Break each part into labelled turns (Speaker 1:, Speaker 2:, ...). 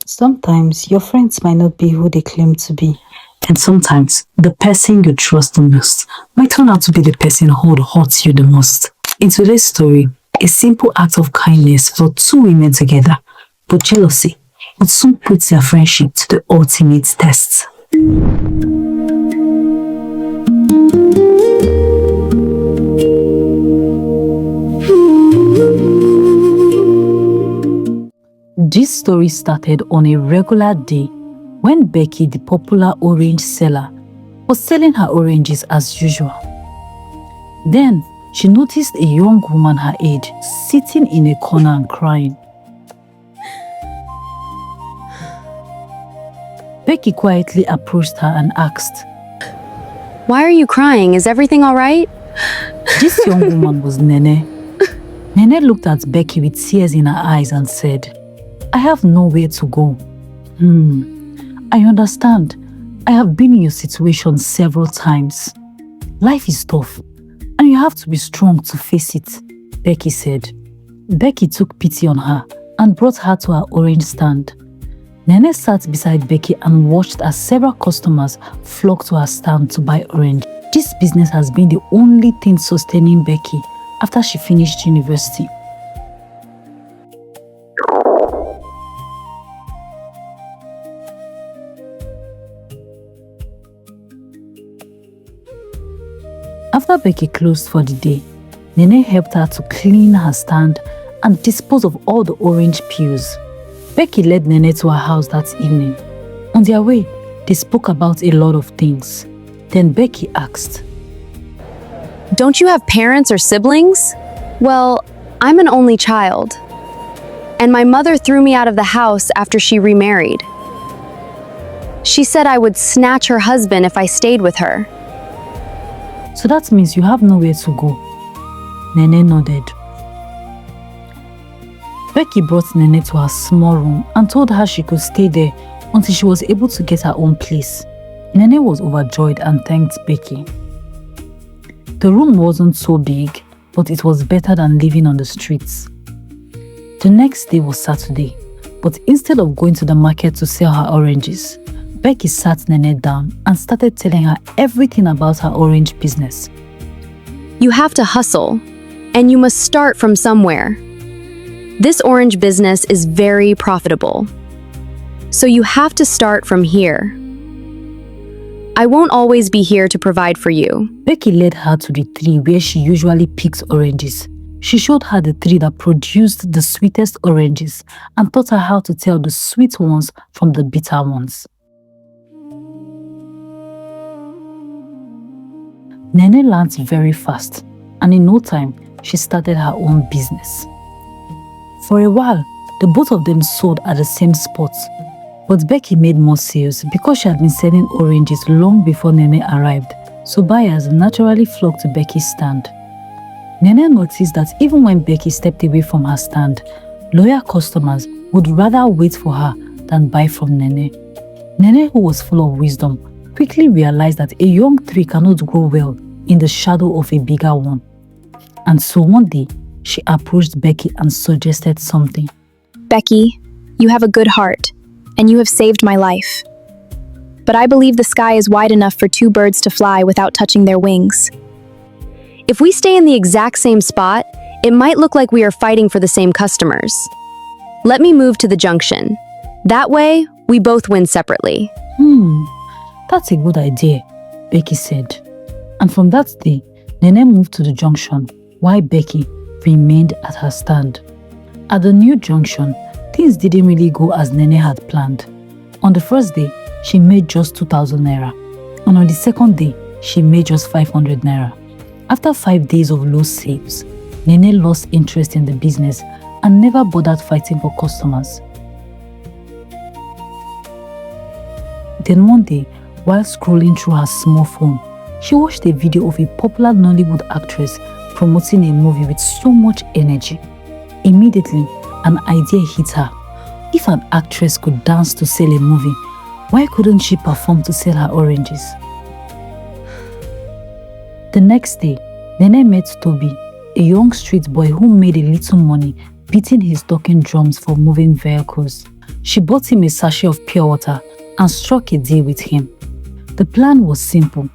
Speaker 1: Sometimes your friends might not be who they claim to be. And sometimes the person you trust the most might turn out to be the person who would hurt you the most. In today's story, a simple act of kindness brought two women together, but jealousy would soon put their friendship to the ultimate test. This story started on a regular day when Becky, the popular orange seller, was selling her oranges as usual. Then, she noticed a young woman her age sitting in a corner and crying. Becky quietly approached her and asked,
Speaker 2: "Why are you crying? Is everything all right?"
Speaker 1: This young woman was Nene. Nene looked at Becky with tears in her eyes and said, "I have nowhere to go." I understand. I have been in your situation several times. Life is tough, and you have to be strong to face it, Becky said. Becky took pity on her and brought her to her orange stand. Nene sat beside Becky and watched as several customers flocked to her stand to buy orange. This business has been the only thing sustaining Becky after she finished university. After Becky closed for the day, Nene helped her to clean her stand and dispose of all the orange peels. Becky led Nene to her house that evening. On their way, they spoke about a lot of things. Then Becky asked,
Speaker 2: "Don't you have parents or siblings?" "Well, I'm an only child. And my mother threw me out of the house after she remarried. She said I would snatch her husband if I stayed with her."
Speaker 1: "So that means you have nowhere to go?" Nene nodded. Becky brought Nene to her small room and told her she could stay there until she was able to get her own place. Nene was overjoyed and thanked Becky. The room wasn't so big, but it was better than living on the streets. The next day was Saturday, but instead of going to the market to sell her oranges, Becky sat Nene down and started telling her everything about her orange business.
Speaker 2: "You have to hustle, and you must start from somewhere. This orange business is very profitable. So you have to start from here. I won't always be here to provide for you."
Speaker 1: Becky led her to the tree where she usually picks oranges. She showed her the tree that produced the sweetest oranges and taught her how to tell the sweet ones from the bitter ones. Nene learned very fast, and in no time, she started her own business. For a while, the both of them sold at the same spot, but Becky made more sales because she had been selling oranges long before Nene arrived, so buyers naturally flocked to Becky's stand. Nene noticed that even when Becky stepped away from her stand, loyal customers would rather wait for her than buy from Nene. Nene, who was full of wisdom, quickly realized that a young tree cannot grow well in the shadow of a bigger one. And so one day, she approached Becky and suggested something.
Speaker 3: "Becky, you have a good heart, and you have saved my life. But I believe the sky is wide enough for two birds to fly without touching their wings.
Speaker 2: If we stay in the exact same spot, it might look like we are fighting for the same customers. Let me move to the junction. That way, we both win separately."
Speaker 1: That's a good idea, Becky said. And from that day, Nene moved to the junction, while Becky remained at her stand. At the new junction, things didn't really go as Nene had planned. On the first day, she made just 2,000 naira. And on the second day, she made just 500 naira. After 5 days of low sales, Nene lost interest in the business and never bothered fighting for customers. Then one day, while scrolling through her small phone, she watched a video of a popular Nollywood actress promoting a movie with so much energy. Immediately, an idea hit her. If an actress could dance to sell a movie, why couldn't she perform to sell her oranges? The next day, Nene met Toby, a young street boy who made a little money beating his talking drums for moving vehicles. She bought him a sachet of pure water and struck a deal with him. The plan was simple.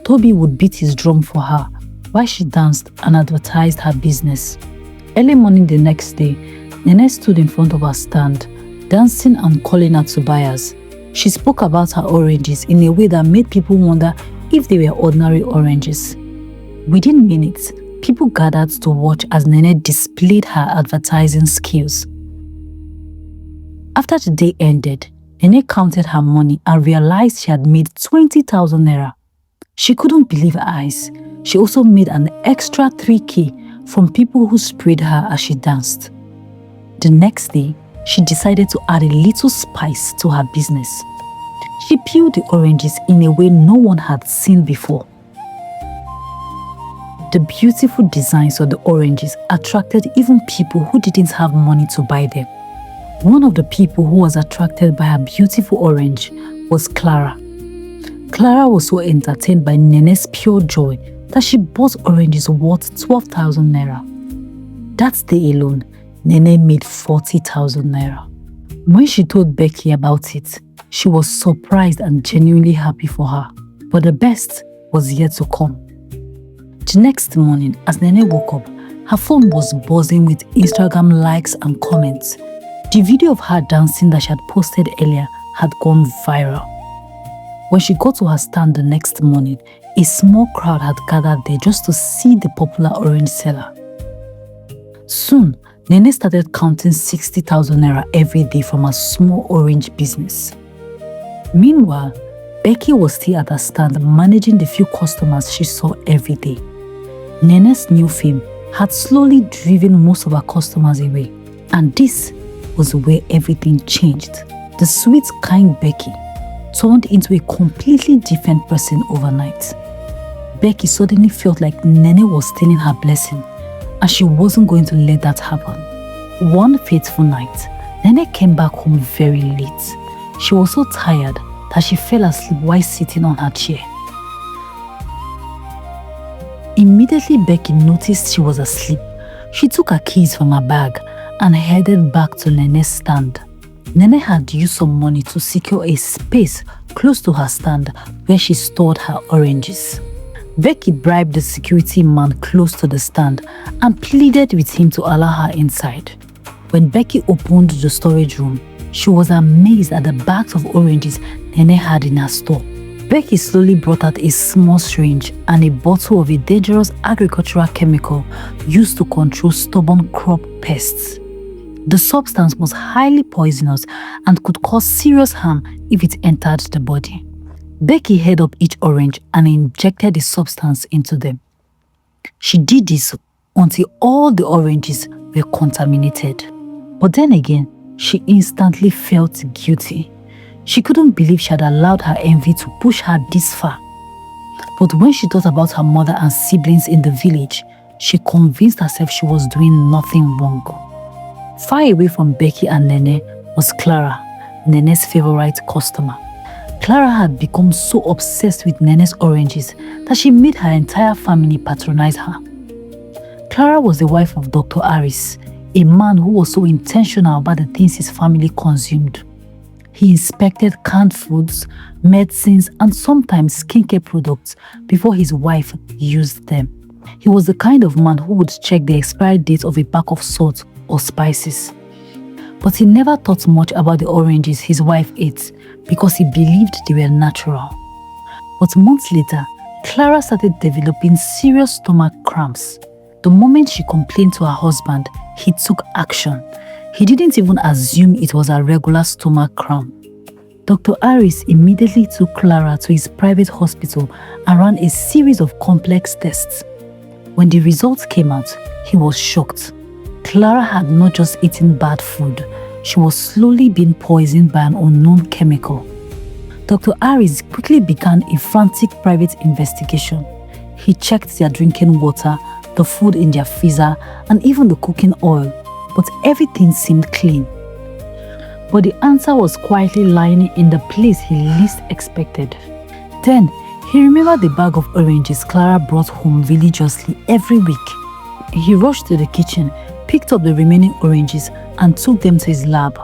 Speaker 1: Toby would beat his drum for her while she danced and advertised her business. Early morning the next day, Nene stood in front of her stand, dancing and calling out to buyers. She spoke about her oranges in a way that made people wonder if they were ordinary oranges. Within minutes, people gathered to watch as Nene displayed her advertising skills. After the day ended, Nene counted her money and realized she had made 20,000 naira. She couldn't believe her eyes. She also made an extra 3k from people who sprayed her as she danced. The next day, she decided to add a little spice to her business. She peeled the oranges in a way no one had seen before. The beautiful designs of the oranges attracted even people who didn't have money to buy them. One of the people who was attracted by her beautiful orange was Clara. Clara was so entertained by Nene's pure joy that she bought oranges worth 12,000 naira. That day alone, Nene made 40,000 naira. When she told Becky about it, she was surprised and genuinely happy for her. But the best was yet to come. The next morning, as Nene woke up, her phone was buzzing with Instagram likes and comments. The video of her dancing that she had posted earlier had gone viral. When she got to her stand the next morning, a small crowd had gathered there just to see the popular orange seller. Soon, Nene started counting 60,000 naira every day from her small orange business. Meanwhile, Becky was still at her stand managing the few customers she saw every day. Nene's new fame had slowly driven most of her customers away, and this was where everything changed. The sweet, kind Becky turned into a completely different person overnight. Becky suddenly felt like Nene was stealing her blessing, and she wasn't going to let that happen. One fateful night, Nene came back home very late. She was so tired that she fell asleep while sitting on her chair. Immediately Becky noticed she was asleep. She took her keys from her bag and headed back to Nene's stand. Nene had used some money to secure a space close to her stand where she stored her oranges. Becky bribed the security man close to the stand and pleaded with him to allow her inside. When Becky opened the storage room, she was amazed at the bags of oranges Nene had in her store. Becky slowly brought out a small syringe and a bottle of a dangerous agricultural chemical used to control stubborn crop pests. The substance was highly poisonous and could cause serious harm if it entered the body. Becky held up each orange and injected the substance into them. She did this until all the oranges were contaminated. But then again, she instantly felt guilty. She couldn't believe she had allowed her envy to push her this far. But when she thought about her mother and siblings in the village, she convinced herself she was doing nothing wrong. Far away from Becky and Nene was Clara, Nene's favorite customer. Clara had become so obsessed with Nene's oranges that she made her entire family patronize her. Clara was the wife of Dr. Harris, a man who was so intentional about the things his family consumed. He inspected canned foods, medicines, and sometimes skincare products before his wife used them. He was the kind of man who would check the expiry date of a pack of salt or spices. But he never thought much about the oranges his wife ate because he believed they were natural. But months later, Clara started developing serious stomach cramps. The moment she complained to her husband, he took action. He didn't even assume it was a regular stomach cramp. Dr. Harris immediately took Clara to his private hospital and ran a series of complex tests. When the results came out, he was shocked. Clara had not just eaten bad food, she was slowly being poisoned by an unknown chemical. Dr. Harris quickly began a frantic private investigation. He checked their drinking water, the food in their freezer, and even the cooking oil, but everything seemed clean. But the answer was quietly lying in the place he least expected. Then, he remembered the bag of oranges Clara brought home religiously every week. He rushed to the kitchen, picked up the remaining oranges, and took them to his lab.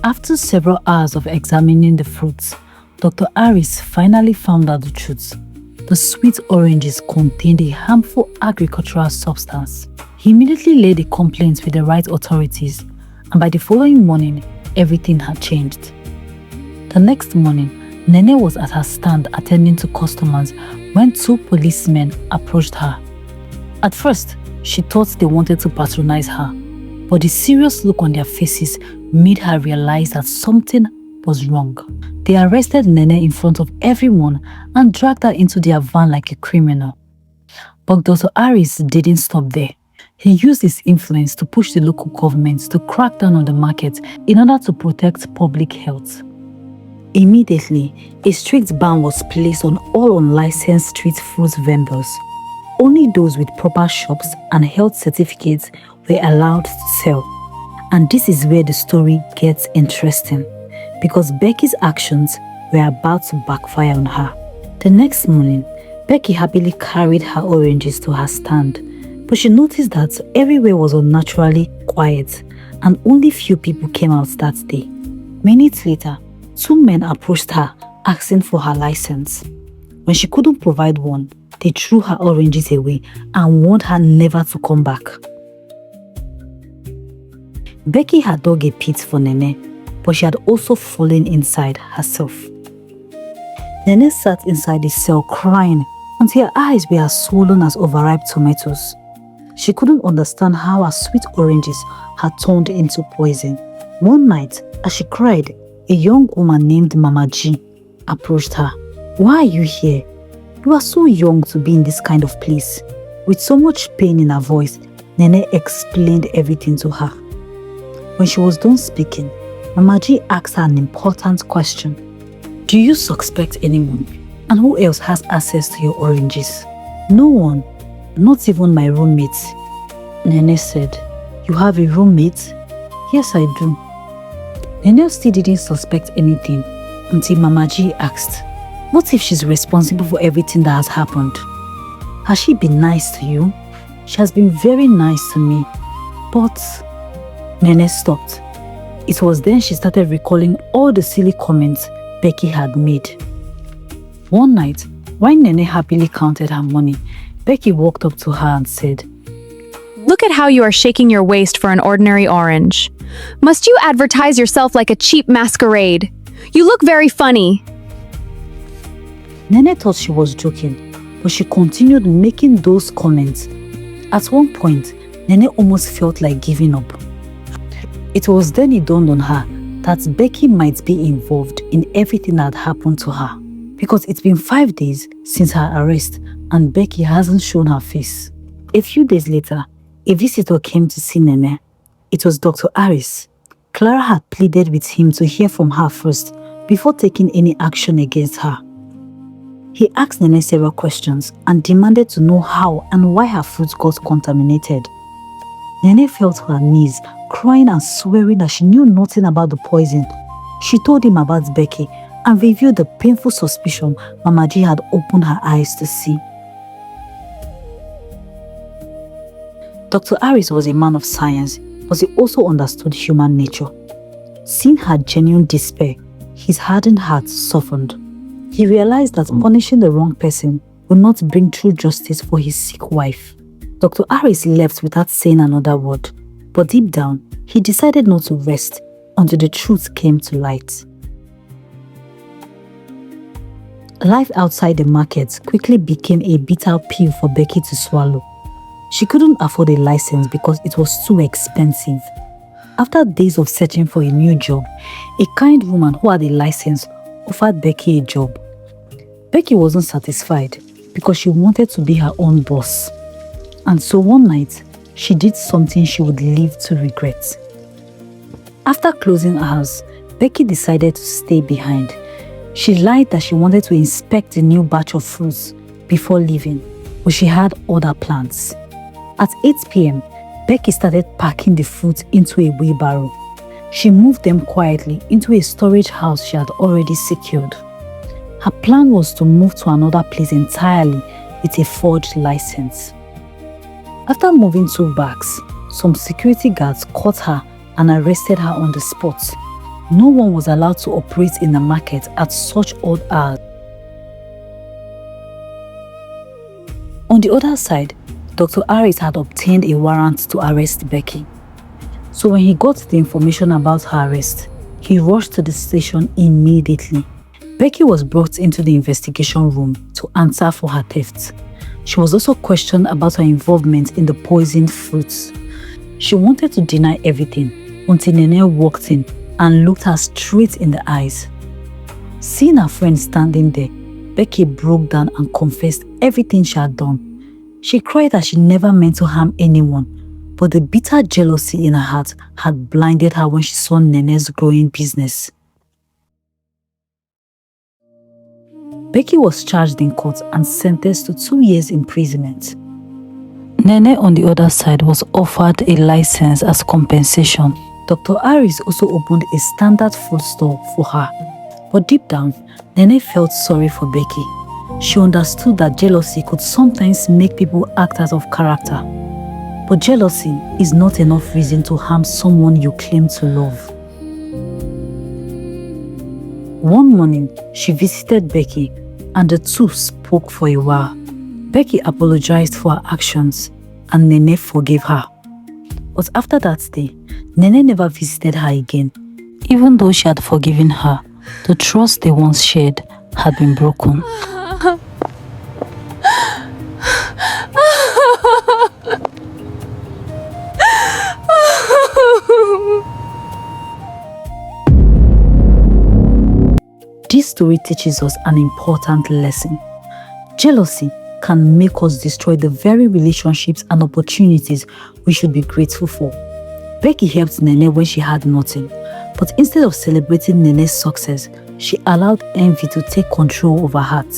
Speaker 1: After several hours of examining the fruits, Dr. Harris finally found out the truth. The sweet oranges contained a harmful agricultural substance. He immediately laid a complaint with the right authorities, and by the following morning, everything had changed. The next morning, Nene was at her stand attending to customers when two policemen approached her. At first, she thought they wanted to patronize her, but the serious look on their faces made her realize that something was wrong. They arrested Nene in front of everyone and dragged her into their van like a criminal. But Dr. Harris didn't stop there. He used his influence to push the local government to crack down on the market in order to protect public health. Immediately, a strict ban was placed on all unlicensed street fruit vendors. Only those with proper shops and health certificates were allowed to sell. And this is where the story gets interesting, because Becky's actions were about to backfire on her. The next morning, Becky happily carried her oranges to her stand, but she noticed that everywhere was unnaturally quiet and only few people came out that day. Minutes later, two men approached her asking for her license. When she couldn't provide one, they threw her oranges away and warned her never to come back. Becky had dug a pit for Nene, but she had also fallen inside herself. Nene sat inside the cell crying until her eyes were as swollen as overripe tomatoes. She couldn't understand how her sweet oranges had turned into poison. One night, as she cried, a young woman named Mama G approached her. "Why are you here? You are so young to be in this kind of place." With so much pain in her voice, Nene explained everything to her. When she was done speaking, Mama G asked her an important question. "Do you suspect anyone? And who else has access to your oranges?" "No one, not even my roommate." Nene said. "You have a roommate?" "Yes, I do." Nene still didn't suspect anything until Mama G asked, "What if she's responsible for everything that has happened? Has she been nice to you?" "She has been very nice to me, but..." Nene stopped. It was then she started recalling all the silly comments Becky had made. One night, while Nene happily counted her money, Becky walked up to her and said,
Speaker 2: Look at how you are shaking your waist for an ordinary orange. Must you advertise yourself like a cheap masquerade? You look very funny.
Speaker 1: Nene thought she was joking, but she continued making those comments. At one point, Nene almost felt like giving up. It was then it dawned on her that Becky might be involved in everything that happened to her, because it's been 5 days since her arrest and Becky hasn't shown her face. A few days later, a visitor came to see Nene. It was Dr. Harris. Clara had pleaded with him to hear from her first before taking any action against her. He asked Nene several questions and demanded to know how and why her fruit got contaminated. Nene fell to her knees, crying and swearing that she knew nothing about the poison. She told him about Becky and revealed the painful suspicion Mama G had opened her eyes to see. Dr. Harris was a man of science, but he also understood human nature. Seeing her genuine despair, his hardened heart softened. He realized that punishing the wrong person would not bring true justice for his sick wife. Dr. Harris left without saying another word, but deep down, he decided not to rest until the truth came to light. Life outside the market quickly became a bitter pill for Becky to swallow. She couldn't afford a license because it was too expensive. After days of searching for a new job, a kind woman who had a license offered Becky a job. Becky wasn't satisfied because she wanted to be her own boss. And so one night, she did something she would live to regret. After closing hours, Becky decided to stay behind. She lied that she wanted to inspect a new batch of fruits before leaving, but she had other plans. At 8 p.m., Becky started packing the fruit into a wheelbarrow. She moved them quietly into a storage house she had already secured. Her plan was to move to another place entirely with a forged license. After moving 2 bags, some security guards caught her and arrested her on the spot. No one was allowed to operate in the market at such odd hours. On the other side, Dr. Harris had obtained a warrant to arrest Becky. So when he got the information about her arrest, he rushed to the station immediately. Becky was brought into the investigation room to answer for her theft. She was also questioned about her involvement in the poisoned fruits. She wanted to deny everything until Nene walked in and looked her straight in the eyes. Seeing her friend standing there, Becky broke down and confessed everything she had done. She cried that she never meant to harm anyone, but the bitter jealousy in her heart had blinded her when she saw Nene's growing business. Becky was charged in court and sentenced to 2 years imprisonment. Nene, on the other side, was offered a license as compensation. Dr. Harris also opened a standard food store for her. But deep down, Nene felt sorry for Becky. She understood that jealousy could sometimes make people act out of character. But jealousy is not enough reason to harm someone you claim to love. One morning, she visited Becky and the two spoke for a while. Becky apologized for her actions and Nene forgave her. But after that day, Nene never visited her again. Even though she had forgiven her, the trust they once shared had been broken. This story teaches us an important lesson. Jealousy can make us destroy the very relationships and opportunities we should be grateful for. Becky helped Nene when she had nothing, but instead of celebrating Nene's success, she allowed envy to take control of her heart.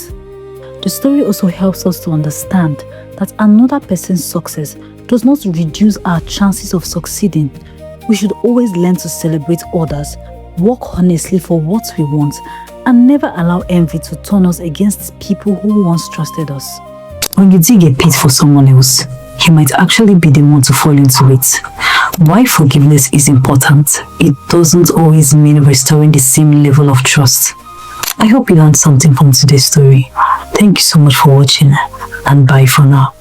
Speaker 1: The story also helps us to understand that another person's success does not reduce our chances of succeeding. We should always learn to celebrate others, work honestly for what we want, and never allow envy to turn us against people who once trusted us. When you dig a pit for someone else, he might actually be the one to fall into it. Why forgiveness is important, it doesn't always mean restoring the same level of trust. I hope you learned something from today's story. Thank you so much for watching, and bye for now.